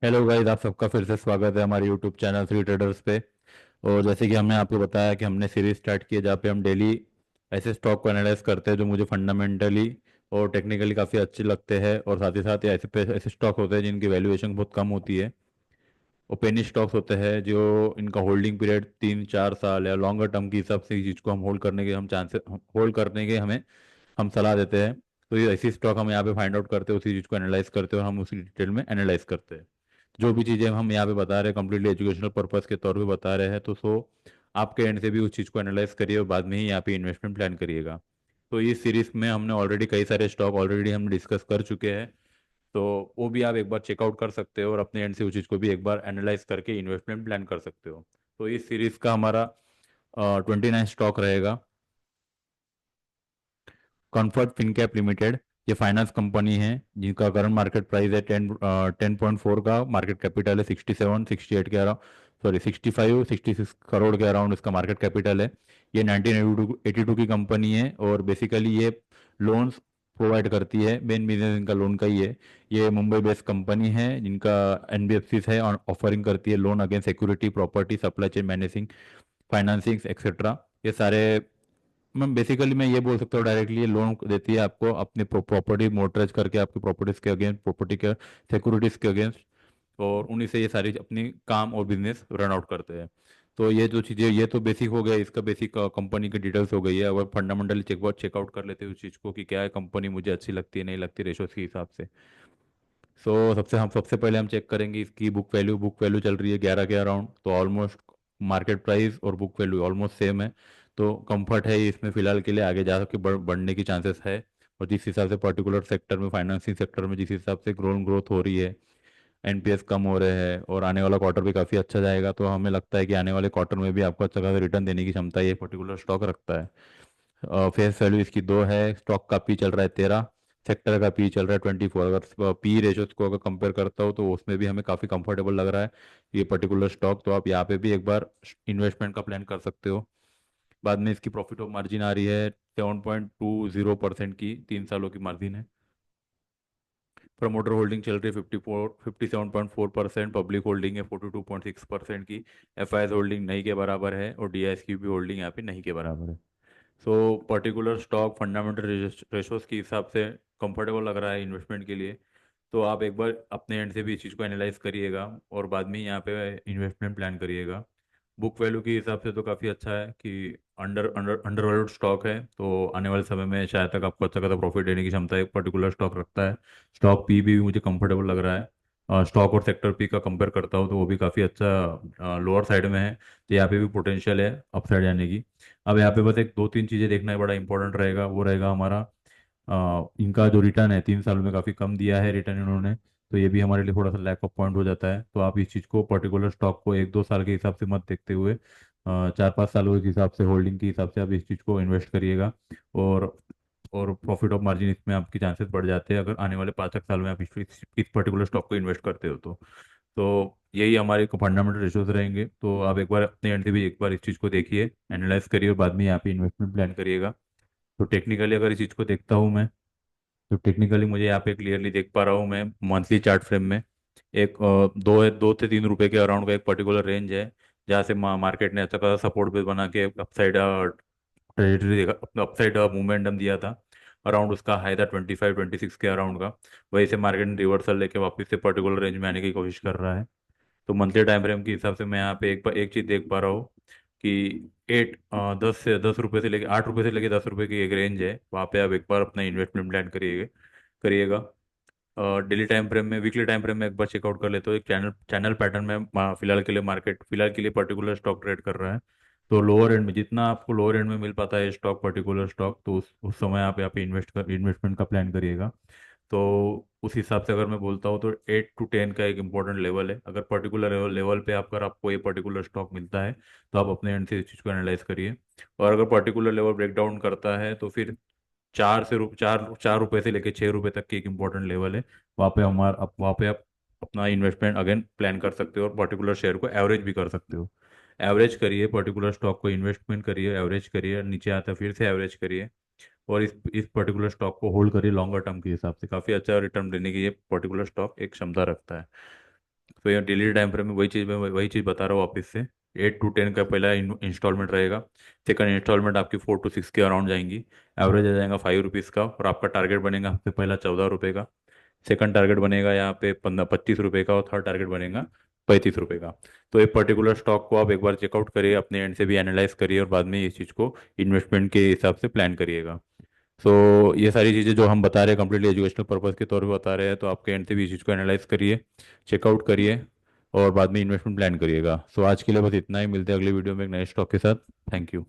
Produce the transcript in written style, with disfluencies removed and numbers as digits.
Hello guys, आप सबका फिर से स्वागत है हमारे यूट्यूब चैनल थ्री ट्रेडर्स पे। और जैसे कि हमने आपको बताया कि हमने सीरीज स्टार्ट की है जहाँ पे हम डेली ऐसे स्टॉक को एनालाइज करते हैं जो मुझे फंडामेंटली और टेक्निकली काफ़ी अच्छे लगते हैं। और साथ ही साथ ये ऐसे स्टॉक होते हैं जिनकी वैल्यूएशन बहुत कम होती है। और पेनी स्टॉक्स होते हैं जो इनका होल्डिंग पीरियड 3-4 साल या लॉन्गर टर्म के हिसाब से इस चीज़ को हम होल्ड करने के हम चांसेस होल्ड करने के हमें हम सलाह देते हैं। तो ये ऐसी स्टॉक हम यहाँ पे फाइंड आउट करते हैं, उसी चीज़ को एनालाइज करते हैं और हम उसी डिटेल में एनालाइज करते हैं। जो भी चीज़ें हम यहाँ पे बता रहे हैं कंप्लीटली एजुकेशनल पर्पस के तौर पे बता रहे हैं, तो आपके एंड से भी उस चीज़ को एनालाइज करिए और बाद में ही यहाँ पे इन्वेस्टमेंट प्लान करिएगा। तो इस सीरीज में हमने ऑलरेडी कई सारे स्टॉक ऑलरेडी हम डिस्कस कर चुके हैं। तो वो भी आप एक बार चेकआउट कर सकते हो और अपने एंड से उस चीज़ को भी एक बार एनालाइज करके इन्वेस्टमेंट प्लान कर सकते हो। तो इस सीरीज का हमारा 29 स्टॉक रहेगा। कंफर्ट फिनकैप लिमिटेड, ये फाइनेंस कंपनी है जिनका करंट मार्केट प्राइस है 10.4 का, मार्केट कैपिटल है 67-68 के अराउंड, सॉरी 65-66 करोड़ के अराउंड इसका मार्केट कैपिटल है। ये 1982 की कंपनी है और बेसिकली ये लोन्स प्रोवाइड करती है। मेन बिजनेस इनका लोन का ही है। ये मुंबई बेस्ड कंपनी है जिनका एनबीएफसी है और ऑफरिंग करती है loan against security, property, supply chain managing, financing etcetera. ये सारे मैम बेसिकली मैं ये बोल सकता हूँ डायरेक्टली ये लोन देती है आपको अपनी प्रॉपर्टी मोर्टगेज करके आपकी प्रॉपर्टीज के अगेंस्ट, प्रॉपर्टी के सिक्योरिटीज के अगेंस्ट। और उन्हीं से ये सारी अपनी काम और बिजनेस रन आउट करते हैं। तो ये जो चीज़ें, ये तो बेसिक हो गया, इसका बेसिक कंपनी की डिटेल्स हो गई है। अगर फंडामेंटली चेकआउट कर लेते हैं उस चीज़ को कि क्या है कंपनी मुझे अच्छी लगती है नहीं लगती रेशोज के हिसाब से। सबसे पहले हम चेक करेंगे इसकी बुक वैल्यू चल रही है 11 के अराउंड, तो ऑलमोस्ट मार्केट प्राइस और बुक वैल्यू ऑलमोस्ट सेम है। तो कंफर्ट है इसमें फिलहाल के लिए, आगे जा के बढ़ने की चांसेस है। और जिस हिसाब से पर्टिकुलर सेक्टर में, फाइनेंसिंग सेक्टर में जिस हिसाब से ग्रोथ हो रही है, एनपीएस कम हो रहे हैं और आने वाला क्वार्टर भी काफ़ी अच्छा जाएगा, तो हमें लगता है कि आने वाले क्वार्टर में भी आपको अच्छा खासा रिटर्न देने की क्षमता ये पर्टिकुलर स्टॉक रखता है। फेस वैल्यू इसकी 2 है, स्टॉक का पी चल रहा है 13, सेक्टर का पी चल रहा है 24। अगर पी रेशोज को अगर कंपेयर करता हो तो उसमें भी हमें काफ़ी कंफर्टेबल लग रहा है ये पर्टिकुलर स्टॉक। तो आप यहाँ पे भी एक बार इन्वेस्टमेंट का प्लान कर सकते हो। बाद में इसकी प्रॉफिट ऑफ मार्जिन आ रही है 7.20% की, 3 सालों की मार्जिन है। प्रमोटर होल्डिंग चल रही है 57.4%, पब्लिक होल्डिंग है 42.6% की। एफआईएस होल्डिंग नहीं के बराबर है और डीआईएस की भी होल्डिंग यहाँ पे नहीं के बराबर है। So particular stock fundamental ratios के हिसाब से कंफर्टेबल लग रहा है इन्वेस्टमेंट के लिए। तो आप एक बार अपने एंड से भी इस चीज़ को एनालाइज करिएगा और बाद में यहाँ पे इन्वेस्टमेंट प्लान करिएगा। बुक वैल्यू के हिसाब से तो काफ़ी अच्छा है कि under under under valued stock है, तो आने वाले समय में शायद तक आपको अच्छा खासा प्रॉफिट देने की क्षमता एक पर्टिकुलर स्टॉक रखता है। स्टॉक पी भी मुझे कंफर्टेबल लग रहा है। स्टॉक और सेक्टर पी का कंपेयर करता हूँ तो वो भी काफ़ी अच्छा लोअर साइड में है। तो यहाँ पे भी पोटेंशियल है अपसाइड जाने की। अब यहाँ पे बस एक दो तीन चीज़ें देखना बड़ा इंपॉर्टेंट रहेगा, वो रहेगा हमारा इनका जो रिटर्न है 3 सालों में काफ़ी कम दिया है रिटर्न इन्होंने। तो ये भी हमारे लिए थोड़ा सा लैक ऑफ पॉइंट हो जाता है। तो आप इस चीज़ को पर्टिकुलर स्टॉक को 1-2 साल के हिसाब से मत देखते हुए 4-5 सालों के हिसाब से, होल्डिंग के हिसाब से आप इस चीज़ को इन्वेस्ट करिएगा। और और प्रॉफिट ऑफ मार्जिन इसमें आपकी चांसेस बढ़ जाते हैं अगर आने वाले 5 साल में आप इस पर्टिकुलर स्टॉक को इन्वेस्ट करते हो तो यही हमारे फंडामेंटल रेशोज रहेंगे। तो आप एक बार अपने एंड से भी एक बार इस चीज़ को देखिए, एनालाइज करिए और बाद में यहाँ पे इन्वेस्टमेंट प्लान करिएगा। तो टेक्निकली अगर इस चीज़ को देखता हूँ मैं, तो टेक्निकली मुझे यहाँ पे क्लियरली देख पा रहा हूँ मैं मंथली चार्ट फ्रेम में एक 2 से 3 रुपए के अराउंड का एक पर्टिकुलर रेंज है जहाँ से मार्केट ने अच्छा खासा सपोर्ट बेस बना के अपसाइड ट्रेजेक्टरी देखा, अपना अपसाइड मोमेंटम दिया था। अराउंड उसका हाई था 25-26 के अराउंड का। वहीं से मार्केट ने रिवर्सल लेके वापस से पर्टिकुलर रेंज में आने की कोशिश कर रहा है। तो मंथली टाइम फ्रेम के हिसाब से मैं यहाँ पे एक चीज़ देख पा रहा हूँ कि 10 रुपये से लेके 8 रुपये से लेके 10 रुपये की एक रेंज है, वहाँ पे आप एक बार अपना इन्वेस्टमेंट प्लान करिएगा। डेली टाइम फ्रेम में, वीकली टाइम फ्रेम में एक बार चेकआउट कर लेते हो, एक चैनल चैनल पैटर्न में फिलहाल के लिए मार्केट फिलहाल के लिए पर्टिकुलर स्टॉक ट्रेड कर रहा है। तो लोअर एंड में जितना आपको लोअर एंड में मिल पाता है स्टॉक, पर्टिकुलर स्टॉक, तो उस समय आप यहाँ पे इन्वेस्टमेंट का प्लान करिएगा। तो उस हिसाब से अगर मैं बोलता हूँ तो 8 to 10 का एक इंपॉर्टेंट लेवल है। अगर पर्टिकुलर लेवल पे अगर आपको ये पर्टिकुलर स्टॉक मिलता है तो आप अपने एंड से इस चीज़ को एनालाइज करिए। और अगर पर्टिकुलर लेवल ब्रेक डाउन करता है तो फिर 4 रुपए से लेके 6 रुपए तक की एक इम्पोर्टेंट लेवल है। वहाँ पे आप अपना इन्वेस्टमेंट अगेन प्लान कर सकते हो और पर्टिकुलर शेयर को एवरेज भी कर सकते हो। एवरेज करिए, पर्टिकुलर स्टॉक को इन्वेस्टमेंट करिए, एवरेज करिए, नीचे आता है फिर से एवरेज करिए। और इस पर्टिकुलर स्टॉक को होल्ड करिए लॉन्गर टर्म के हिसाब से, काफ़ी अच्छा रिटर्न देने की ये पर्टिकुलर स्टॉक एक क्षमता रखता है। तो ये डेली टाइम फ्रेम में वही चीज़ बता रहा हूँ वापस से। 8 to 10 का पहला इंस्टॉलमेंट रहेगा। सेकंड इंस्टॉलमेंट आपकी 4 to 6 के अराउंड जाएंगी। एवरेज आ जाएगा 5 रुपीज़ का, और आपका टारगेट बनेगा सबसे पहला 14 रुपये का। सेकंड टारगेट बनेगा यहाँ पे 25 रुपये का, और थर्ड टारगेट बनेगा 35 रुपये का। तो एक पर्टिकुलर स्टॉक को आप एक बार चेकआउट करिए, अपने एंड से भी एनालाइज करिए, और बाद में इस चीज़ को इन्वेस्टमेंट के हिसाब से प्लान करिएगा। सो ये सारी चीज़ें जो हम बता रहे हैं कंप्लीटली एजुकेशनल पर्पज़ के तौर पे बता रहे हैं, तो आपके एंड से भी इस चीज़ को एनालाइज करिए, चेकआउट करिए, और बाद में इन्वेस्टमेंट प्लान करिएगा। सो आज के लिए बस इतना ही, मिलते हैं अगले वीडियो में एक नए स्टॉक के साथ। Thank you.